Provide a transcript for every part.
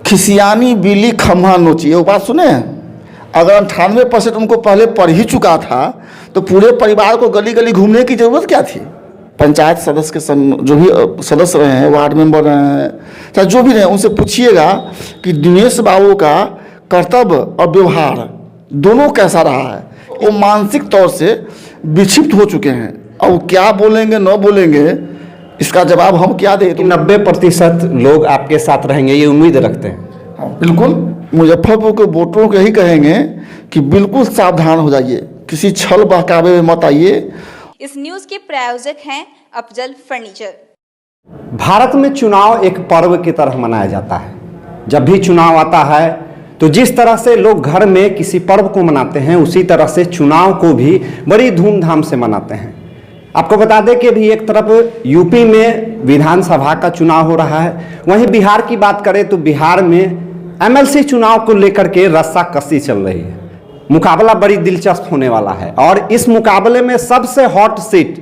खिसियानी बिल्ली खम्हा नोची, वो बात सुने। अगर 98% उनको पहले पढ़ ही चुका था तो पूरे परिवार को गली गली घूमने की ज़रूरत क्या थी। पंचायत सदस्य के जो भी सदस्य रहे हैं, वार्ड मेंबर रहे हैं, चाहे जो भी रहे, उनसे पूछिएगा कि दिनेश बाबू का कर्तव्य और व्यवहार दोनों कैसा रहा है। वो मानसिक तौर से विक्षिप्त हो चुके हैं। अब क्या बोलेंगे न बोलेंगे इसका जवाब हम क्या दें। तो 90% लोग आपके साथ रहेंगे, ये उम्मीद रखते हैं। हाँ, बिल्कुल। मुजफ्फरपुर के वोटरों को यही कहेंगे कि बिल्कुल सावधान हो जाइए, किसी छल बहकावे में मत आइए। इस न्यूज के प्रायोजक हैं अफजल फर्नीचर। भारत में चुनाव एक पर्व की तरह मनाया जाता है। जब भी चुनाव आता है तो जिस तरह से लोग घर में किसी पर्व को मनाते हैं, उसी तरह से चुनाव को भी बड़ी धूमधाम से मनाते हैं। आपको बता दें कि अभी एक तरफ यूपी में विधानसभा का चुनाव हो रहा है, वहीं बिहार की बात करें तो बिहार में एमएलसी चुनाव को लेकर के रस्साकसी चल रही है। मुकाबला बड़ी दिलचस्प होने वाला है और इस मुकाबले में सबसे hot seat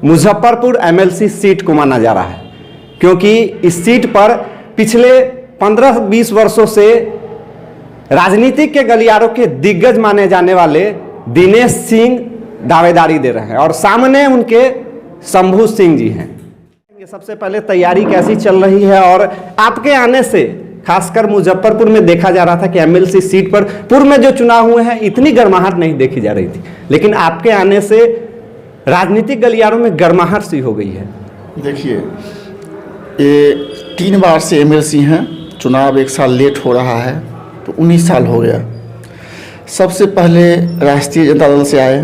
Muzaffarpur MLC seat को माना जा रहा है, क्योंकि इस सीट पर पिछले 15-20 वर्षों से राजनीति के गलियारों के दिग्गज माने जाने वाले दिनेश सिंह दावेदारी दे रहे हैं और सामने उनके शंभू सिंह जी हैं। सबसे पहले तैयारी कैसी चल रही है और आपके आने से खासकर मुजफ्फरपुर में देखा जा रहा था कि एमएलसी सीट पर पूर्व में जो चुनाव हुए हैं इतनी गर्माहट नहीं देखी जा रही थी, लेकिन आपके आने से राजनीतिक गलियारों में गर्माहट सी हो गई है। देखिए, ये 3 बार से एमएलसी हैं, चुनाव 1 साल लेट हो रहा है तो 19 साल हो गया। सबसे पहले राष्ट्रीय जनता दल से आए,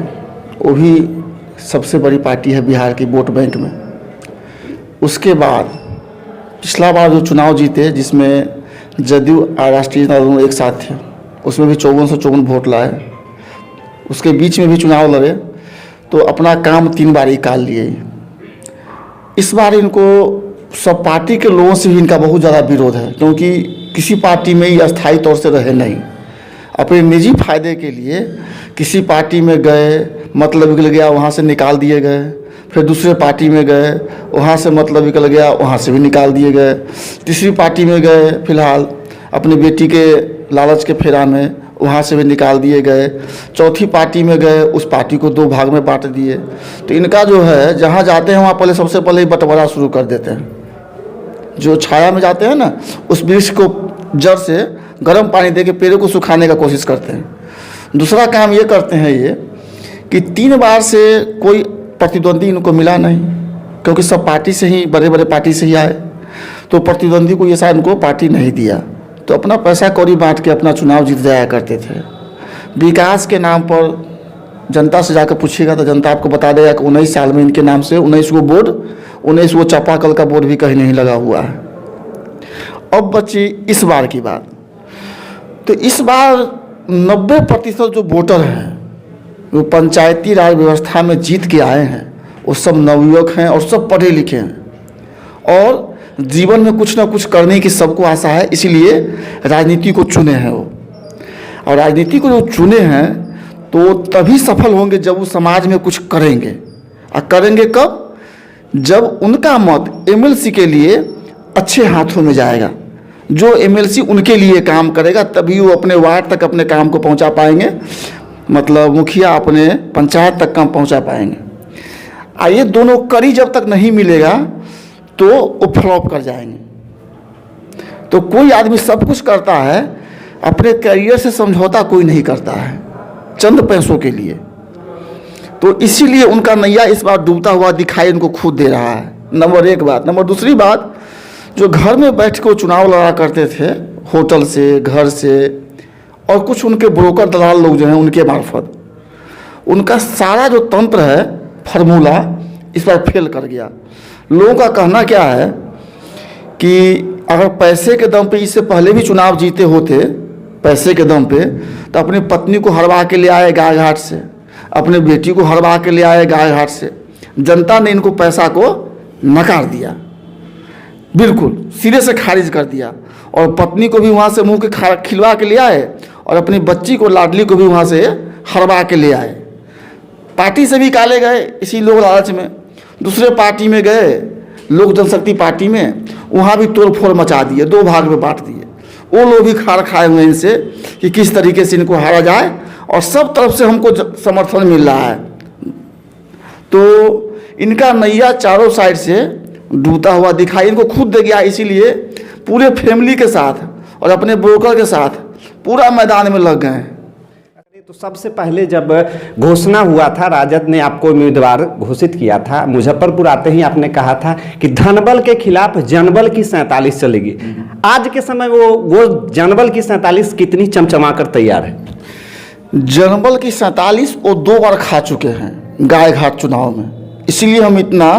वो भी सबसे बड़ी पार्टी है बिहार की वोट बैंक में। उसके बाद पिछला बार जो चुनाव जीते जिसमें जदयू और राष्ट्रीय जनता दल एक साथ थे, उसमें भी 5454 वोट लाए। उसके बीच में भी चुनाव लड़े तो अपना काम 3 बार ही काल लिए। इस बार इनको सब पार्टी के लोगों से भी इनका बहुत ज़्यादा विरोध है, क्योंकि किसी पार्टी में ये अस्थायी तौर से रहे नहीं। अपने निजी फायदे के लिए किसी पार्टी में गए, मतलब निकल गया, वहाँ से निकाल दिए गए। फिर दूसरे पार्टी में गए, वहाँ से मतलब निकल गया, वहाँ से भी निकाल दिए गए। तीसरी पार्टी में गए, फिलहाल अपनी बेटी के लालच के फेरा में, वहाँ से भी निकाल दिए गए। चौथी पार्टी में गए, उस पार्टी को 2 भाग में बांट दिए। तो इनका जो है, जहाँ जाते हैं वहाँ पहले सबसे पहले बंटवारा शुरू कर देते हैं। जो छाया में जाते हैं ना, उस वृक्ष को जड़ से गर्म पानी दे के पेड़ों को सुखाने का कोशिश करते हैं। दूसरा काम ये करते हैं ये कि 3 बार से कोई प्रतिद्वंदी इनको मिला नहीं, क्योंकि सब पार्टी से ही, बड़े बड़े पार्टी से ही आए, तो प्रतिद्वंदी को ये शायद इनको पार्टी नहीं दिया, तो अपना पैसा कौड़ी बांट के अपना चुनाव जीत जाया करते थे। विकास के नाम पर जनता से जाकर पूछिएगा तो जनता आपको बता देगा कि 19 साल में इनके नाम से 19 गो बोर्ड, 19 गो चापाकल का बोर्ड भी कहीं नहीं लगा हुआ है। अब बची इस बार की बात, तो इस बार 90% जो वोटर हैं, वो पंचायती राज व्यवस्था में जीत के आए हैं, वो सब नवयुवक हैं और सब पढ़े लिखे हैं और जीवन में कुछ ना कुछ करने की सबको आशा है, इसीलिए राजनीति को चुने हैं वो। और राजनीति को जो चुने हैं तो तभी सफल होंगे जब वो समाज में कुछ करेंगे। और करेंगे कब? जब उनका मत एमएलसी के लिए अच्छे हाथों में जाएगा। जो एमएलसी उनके लिए काम करेगा तभी वो अपने वार्ड तक अपने काम को पहुंचा पाएंगे, मतलब मुखिया अपने पंचायत तक काम पहुंचा पाएंगे। ये दोनों कड़ी जब तक नहीं मिलेगा तो वो फ्लॉप कर जाएंगे। तो कोई आदमी सब कुछ करता है, अपने करियर से समझौता कोई नहीं करता है चंद पैसों के लिए। तो इसीलिए उनका नैया इस बार डूबता हुआ दिखाई इनको खुद दे रहा है। नंबर 1 बात। नंबर दूसरी बात, जो घर में बैठ के वो चुनाव लड़ा करते थे, होटल से, घर से, और कुछ उनके ब्रोकर दलाल लोग जो हैं उनके मार्फत, उनका सारा जो तंत्र है, फार्मूला इस बार फेल कर गया। लोगों का कहना क्या है कि अगर पैसे के दम पे इससे पहले भी चुनाव जीते होते, पैसे के दम पे, तो अपनी पत्नी को हरवा के ले आए गाय घाट से, अपने बेटी को हरवा के ले आए गाय घाट से। जनता ने इनको पैसा को नकार दिया, बिल्कुल सिरे से खारिज कर दिया। और पत्नी को भी वहाँ से मुंह के खिलवा के ले आए और अपनी बच्ची को, लाडली को भी वहाँ से हरवा के ले आए। पार्टी से भी काले गए इसी लोग लालच में। दूसरे पार्टी में गए, लोक जनशक्ति पार्टी में, वहाँ भी तोड़ फोड़ मचा दिए, 2 भाग में बांट दिए। वो लोग भी खार खाए हुए हैं इनसे कि किस तरीके से इनको हारा जाए, और सब तरफ से हमको समर्थन मिल रहा है। तो इनका नैया चारों साइड से डूबता हुआ दिखाई इनको खुद दे गया, इसीलिए पूरे फैमिली के साथ और अपने ब्रोकर के साथ पूरा मैदान में लग गए हैं। तो सबसे पहले जब घोषणा हुआ था, राजद ने आपको उम्मीदवार घोषित किया था, मुजफ्फरपुर आते ही आपने कहा था कि धनबल के खिलाफ जनबल की 47 चलेगी। आज के समय वो जनबल की 47 कितनी चमचमा कर तैयार है? जनबल की 47 वो 2 बार खा चुके हैं गाय घाट चुनाव में, इसलिए हम इतना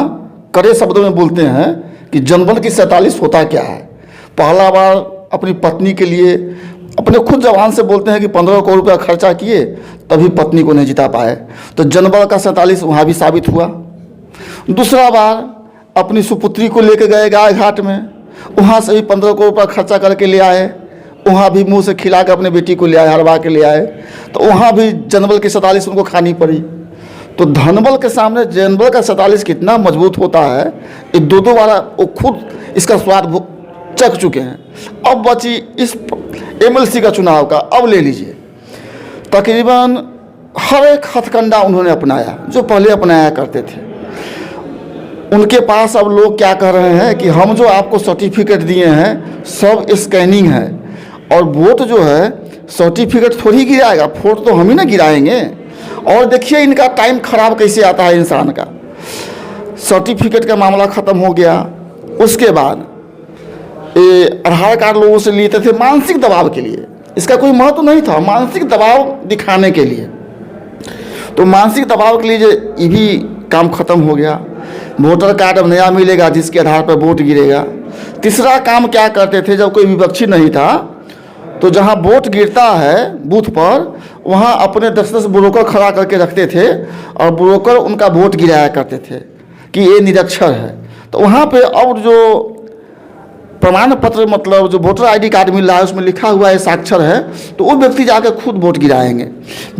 कड़े शब्दों में बोलते हैं कि जनबल की 47 होता क्या है। पहला बार अपनी पत्नी के लिए अपने खुद जवान से बोलते हैं कि 15 करोड़ रुपया खर्चा किए तभी पत्नी को नहीं जिता पाए, तो जनबल का 47 वहाँ भी साबित हुआ। दूसरा बार अपनी सुपुत्री को लेकर गए गाय घाट में, वहाँ से भी 15 करोड़ रुपया खर्चा करके ले आए, वहाँ भी मुंह से खिला कर अपने बेटी को ले आए, हरवा के ले आए, तो वहाँ भी जनबल की 47 उनको खानी पड़ी। तो धनबल के सामने जनबल का 47 कितना मजबूत होता है, ये 2 बार वो खुद इसका स्वाद चख चुके हैं। अब बची इस MLC का चुनाव का, अब ले लीजिए, तकरीबन हर एक हथकंडा उन्होंने अपनाया जो पहले अपनाया करते थे। उनके पास अब लोग क्या कह रहे हैं कि हम जो आपको सर्टिफिकेट दिए हैं सब स्कैनिंग है, और वोट जो है सर्टिफिकेट थोड़ी गिराएगा, वोट तो हम ही ना गिराएंगे। और देखिए इनका टाइम खराब कैसे आता है इंसान का। सर्टिफिकेट का मामला ख़त्म हो गया, उसके बाद आधार कार्ड लोगों से लेते थे मानसिक दबाव के लिए, इसका कोई महत्व नहीं था, मानसिक दबाव दिखाने के लिए। तो मानसिक दबाव के लिए ये भी काम खत्म हो गया। वोटर कार्ड अब नया मिलेगा जिसके आधार पर वोट गिरेगा। तीसरा काम क्या करते थे, जब कोई विपक्षी नहीं था तो जहां वोट गिरता है बूथ पर, वहां अपने 10-10 ब्रोकर खड़ा करके रखते थे और ब्रोकर उनका वोट गिराया करते थे कि ये निरक्षर है। तो वहां पे अब जो प्रमाण पत्र मतलब जो वोटर ID कार्ड मिल रहा है उसमें लिखा हुआ है साक्षर है, तो वो व्यक्ति जाकर खुद वोट गिराएंगे।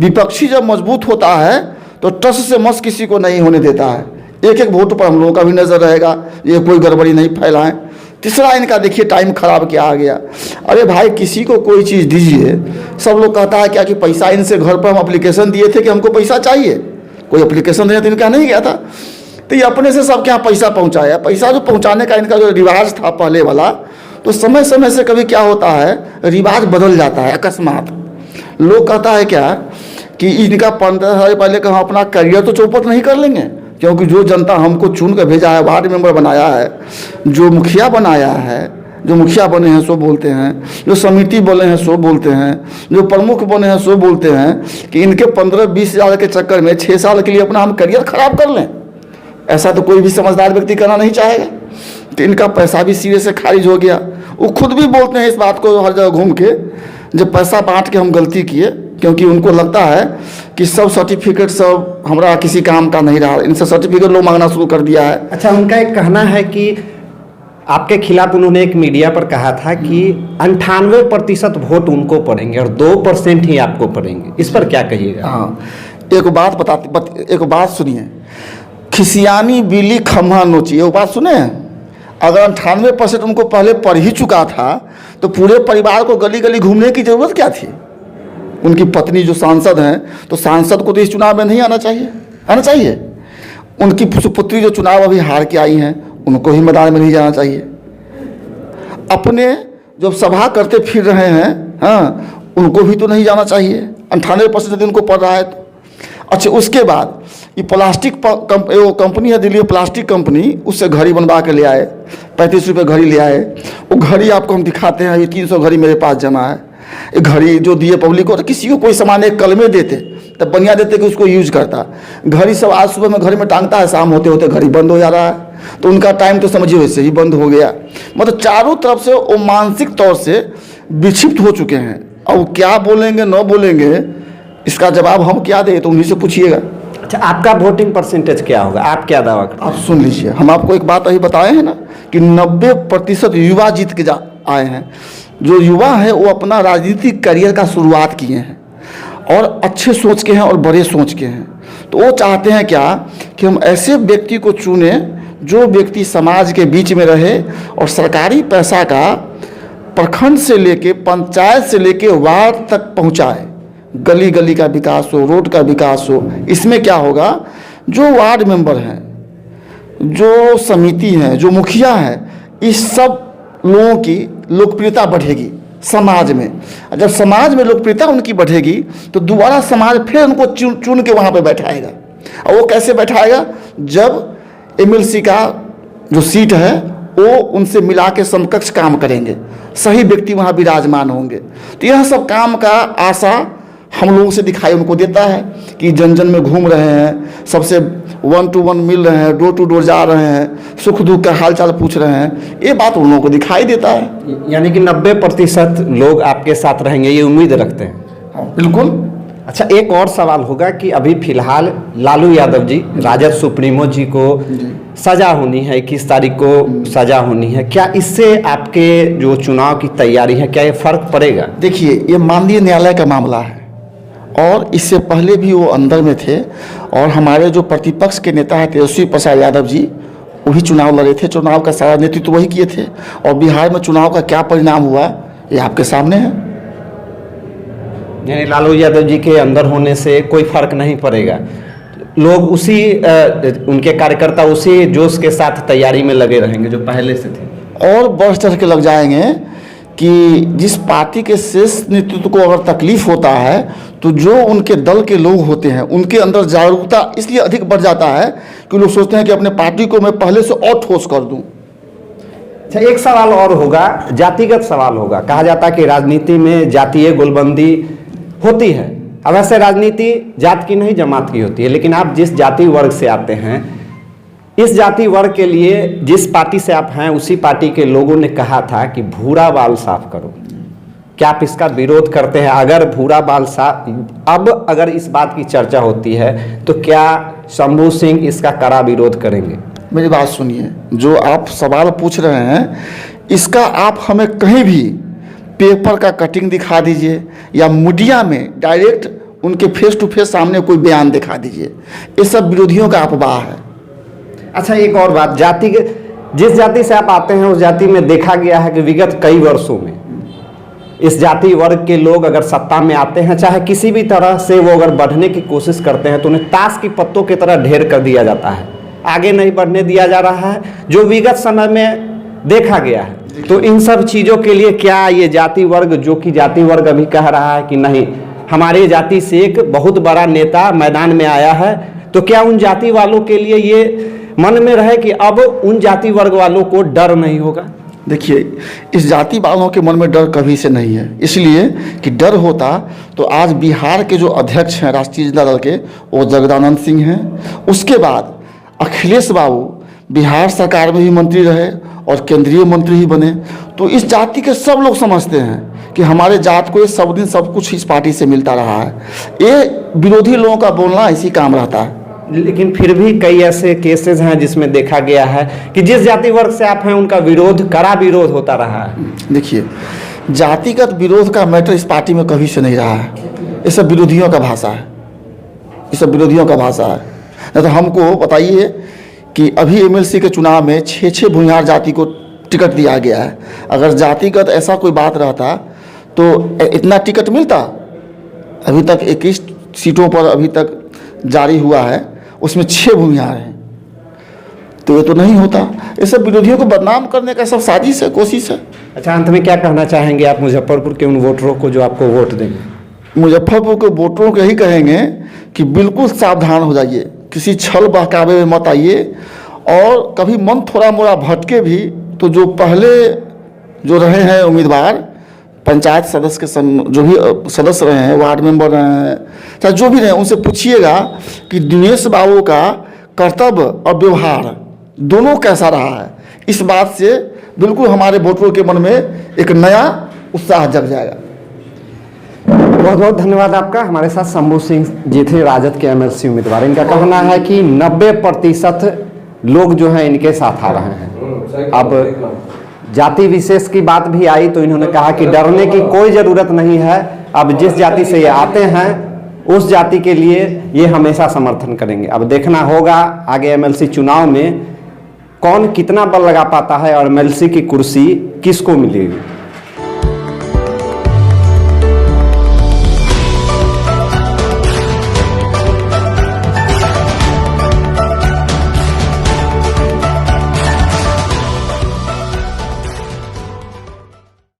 विपक्षी जब मजबूत होता है तो टस से मस किसी को नहीं होने देता है, एक एक वोट पर हम लोगों का भी नज़र रहेगा, ये कोई गड़बड़ी नहीं फैलाएं। तीसरा इनका देखिए टाइम खराब क्या आ गया। अरे भाई किसी को कोई चीज़ दीजिए, सब लोग कहता है क्या कि पैसा इनसे घर पर हम एप्लीकेशन दिए थे कि हमको पैसा चाहिए, कोई एप्लीकेशन दिया तो इनका नहीं गया था, तो ये अपने से सब क्या पैसा पहुंचाया। पैसा जो पहुंचाने का इनका जो रिवाज था पहले वाला, तो समय समय से कभी क्या होता है रिवाज बदल जाता है अकस्मात। लोग कहता है क्या कि इनका 15 साल पहले का हम अपना करियर तो चौपट नहीं कर लेंगे, क्योंकि जो जनता हमको चुन कर भेजा है, वार्ड मेंबर बनाया है, जो मुखिया बनाया है, जो मुखिया बने हैं सो बोलते हैं, जो समिति बने हैं सो बोलते हैं, जो प्रमुख बने हैं सो बोलते हैं कि इनके 15-20 हज़ार के चक्कर में 6 साल के लिए अपना हम करियर खराब कर लें। ऐसा तो कोई भी समझदार व्यक्ति करना नहीं चाहेगा। तो इनका पैसा भी सिरे से खारिज हो गया। वो खुद भी बोलते हैं इस बात को हर जगह घूम के, जब पैसा बांट के हम गलती किए, क्योंकि उनको लगता है कि सब सर्टिफिकेट सब हमारा किसी काम का नहीं रहा, इनसे सर्टिफिकेट लोग मांगना शुरू कर दिया है। अच्छा, उनका एक कहना है कि आपके खिलाफ उन्होंने एक मीडिया पर कहा था कि 98% वोट उनको पड़ेंगे और 2% ही आपको पड़ेंगे, इस पर क्या कहिएगा? हाँ, एक बात सुनिए, खिसियानी बिल्ली खम्हा नोची, ये बात सुने। अगर 98% उनको पहले पड़ ही चुका था तो पूरे परिवार को गली गली घूमने की ज़रूरत क्या थी। उनकी पत्नी जो सांसद हैं, तो सांसद को तो इस चुनाव में नहीं आना चाहिए। उनकी सुपुत्री जो चुनाव अभी हार के आई हैं, उनको ही मैदान में नहीं जाना चाहिए। अपने जब सभा करते फिर रहे हैं, हाँ, उनको भी तो नहीं जाना चाहिए। 98% यदि उनको पड़ रहा है तो। अच्छा, उसके बाद ये प्लास्टिक कंपनी है दिल्ली प्लास्टिक कंपनी, उससे घड़ी बनवा के ले आए, 35 रुपये घड़ी ले आए। वो घड़ी आपको हम दिखाते हैं, ये 300 घड़ी मेरे पास जमा है। ये घड़ी जो दिए पब्लिक को, तो किसी को कोई सामान एक कल में देते तब बनिया देते कि उसको यूज करता। घड़ी सब आज सुबह में घर में टांगता है, शाम होते होते घड़ी बंद हो जा रहा है। तो उनका टाइम तो समझिए वैसे ही बंद हो गया। मतलब चारों तरफ से वो मानसिक तौर से विक्षिप्त हो चुके हैं। अब क्या बोलेंगे न बोलेंगे, इसका जवाब हम क्या दें, तो उन्हीं से पूछिएगा। अच्छा, आपका वोटिंग परसेंटेज क्या होगा, आप क्या दावा करते हैं? आप सुन लीजिए, हम आपको एक बात अभी बताए हैं ना कि 90% युवा जीत के आए हैं। जो युवा है वो अपना राजनीतिक करियर का शुरुआत किए हैं और अच्छे सोच के हैं और बड़े सोच के हैं। तो वो चाहते हैं क्या कि हम ऐसे व्यक्ति को चुने जो व्यक्ति समाज के बीच में रहे और सरकारी पैसा का प्रखंड से लेके पंचायत से लेके वार्ड तक पहुंचाए, गली गली का विकास हो, रोड का विकास हो। इसमें क्या होगा, जो वार्ड मेंबर हैं, जो समिति हैं, जो मुखिया हैं, इस सब लोगों की लोकप्रियता बढ़ेगी समाज में। जब समाज में लोकप्रियता उनकी बढ़ेगी तो दोबारा समाज फिर उनको चुन के वहाँ पे बैठाएगा। और वो कैसे बैठाएगा, जब एमएलसी का जो सीट है वो उनसे मिला के समकक्ष काम करेंगे, सही व्यक्ति वहाँ विराजमान होंगे। तो यह सब काम का आशा हम लोगों से दिखाई उनको देता है कि जन जन में घूम रहे हैं, सबसे 1 to 1 मिल रहे हैं, डोर टू डोर जा रहे हैं, सुख दुख का हालचाल पूछ रहे हैं। ये बात उन लोगों को दिखाई देता है। यानी कि 90% लोग आपके साथ रहेंगे, ये उम्मीद रखते हैं। हाँ, बिल्कुल। अच्छा, एक और सवाल होगा कि अभी फिलहाल लालू यादव जी, राजद सुप्रीमो जी को सजा होनी है, 21 तारीख को सजा होनी है। क्या इससे आपके जो चुनाव की तैयारी है, क्या ये फर्क पड़ेगा? देखिए, ये माननीय न्यायालय का मामला है और इससे पहले भी वो अंदर में थे और हमारे जो प्रतिपक्ष के नेता है तेजस्वी प्रसाद यादव जी, वही चुनाव लड़े थे, चुनाव का सारा नेतृत्व वही किए थे। और बिहार में चुनाव का क्या परिणाम हुआ ये आपके सामने है। यानी लालू यादव जी के अंदर होने से कोई फर्क नहीं पड़ेगा, लोग उसी उनके कार्यकर्ता उसी जोश के साथ तैयारी में लगे रहेंगे जो पहले से थे, और बढ़ चढ़ के लग जाएंगे कि जिस पार्टी के शीर्ष नेतृत्व को अगर तकलीफ होता है तो जो उनके दल के लोग होते हैं उनके अंदर जागरूकता इसलिए अधिक बढ़ जाता है कि लोग सोचते हैं कि अपने पार्टी को मैं पहले से और ठोस कर दूं। अच्छा, एक सवाल और होगा, जातिगत सवाल होगा। कहा जाता है कि राजनीति में जातीय गोलबंदी होती है। अब ऐसे राजनीति जात की नहीं जमात की होती है, लेकिन आप जिस जाति वर्ग से आते हैं, इस जाति वर्ग के लिए जिस पार्टी से आप हैं उसी पार्टी के लोगों ने कहा था कि भूरा बाल साफ करो। क्या आप इसका विरोध करते हैं? अगर भूरा बाल साफ, अब अगर इस बात की चर्चा होती है तो क्या शंभू सिंह इसका कड़ा विरोध करेंगे? मेरी बात सुनिए, जो आप सवाल पूछ रहे हैं इसका आप हमें कहीं भी पेपर का कटिंग दिखा दीजिए या मीडिया में डायरेक्ट उनके फेस टू फेस सामने कोई बयान दिखा दीजिए। ये सब विरोधियों का अफवाह है। अच्छा, एक और बात, जाति के जिस जाति से आप आते हैं उस जाति में देखा गया है कि विगत कई वर्षों में इस जाति वर्ग के लोग अगर सत्ता में आते हैं, चाहे किसी भी तरह से वो अगर बढ़ने की कोशिश करते हैं तो उन्हें ताश की पत्तों की तरह ढेर कर दिया जाता है, आगे नहीं बढ़ने दिया जा रहा है, जो विगत समय में देखा गया है। तो इन सब चीज़ों के लिए क्या ये जाति वर्ग, जो कि जाति वर्ग अभी कह रहा है कि नहीं हमारे जाति से एक बहुत बड़ा नेता मैदान में आया है, तो क्या उन जाति वालों के लिए ये मन में रहे कि अब उन जाति वर्ग वालों को डर नहीं होगा? देखिए, इस जाति वालों के मन में डर कभी से नहीं है, इसलिए कि डर होता तो आज बिहार के जो अध्यक्ष हैं राष्ट्रीय जनता दल के वो जगदानंद सिंह हैं। उसके बाद अखिलेश बाबू बिहार सरकार में ही मंत्री रहे और केंद्रीय मंत्री ही बने। तो इस जाति के सब लोग समझते हैं कि हमारे जात को ये सब दिन सब कुछ इस पार्टी से मिलता रहा है। ये विरोधी लोगों का बोलना इसी काम रहता है। लेकिन फिर भी कई ऐसे केसेस हैं जिसमें देखा गया है कि जिस जाति वर्ग से आप हैं उनका विरोध, कड़ा विरोध होता रहा है। देखिए, जातिगत विरोध का मैटर इस पार्टी में कभी से नहीं रहा है। ये सब विरोधियों का भाषा है, ये सब विरोधियों का भाषा है। नहीं तो हमको बताइए कि अभी एमएलसी के चुनाव में 6 भूमिहार जाति को टिकट दिया गया है। अगर जातिगत ऐसा कोई बात रहता तो इतना टिकट मिलता? अभी तक 21 सीटों पर अभी तक जारी हुआ है, उसमें 6 भूमिहार हैं, तो ये तो नहीं होता। ये सब विरोधियों को बदनाम करने का सब साजिश है, कोशिश है। अच्छा, अंत में क्या कहना चाहेंगे आप मुजफ्फरपुर के उन वोटरों को जो आपको वोट देंगे? मुजफ्फरपुर के वोटरों को यही कहेंगे कि बिल्कुल सावधान हो जाइए, किसी छल बहकावे में मत आइए, और कभी मन थोड़ा मोड़ा भटके भी तो जो पहले जो रहे हैं उम्मीदवार, पंचायत सदस्य के जो भी सदस्य रहे हैं, वार्ड मेंबर रहे हैं, चाहे जो भी रहे, उनसे पूछिएगा कि दिनेश बाबू का कर्तव्य और व्यवहार दोनों कैसा रहा है। इस बात से बिल्कुल हमारे वोटरों के मन में एक नया उत्साह जग जाएगा। बहुत बहुत धन्यवाद आपका। हमारे साथ शंभू सिंह जी थे, राजद के एमएलसी उम्मीदवार। इनका कहना है कि 90% लोग जो हैं इनके साथ आ रहे हैं। अब जाति विशेष की बात भी आई तो इन्होंने कहा कि डरने की कोई ज़रूरत नहीं है। अब जिस जाति से ये आते हैं उस जाति के लिए ये हमेशा समर्थन करेंगे। अब देखना होगा आगे एमएलसी चुनाव में कौन कितना बल लगा पाता है और एमएलसी की कुर्सी किसको मिलेगी।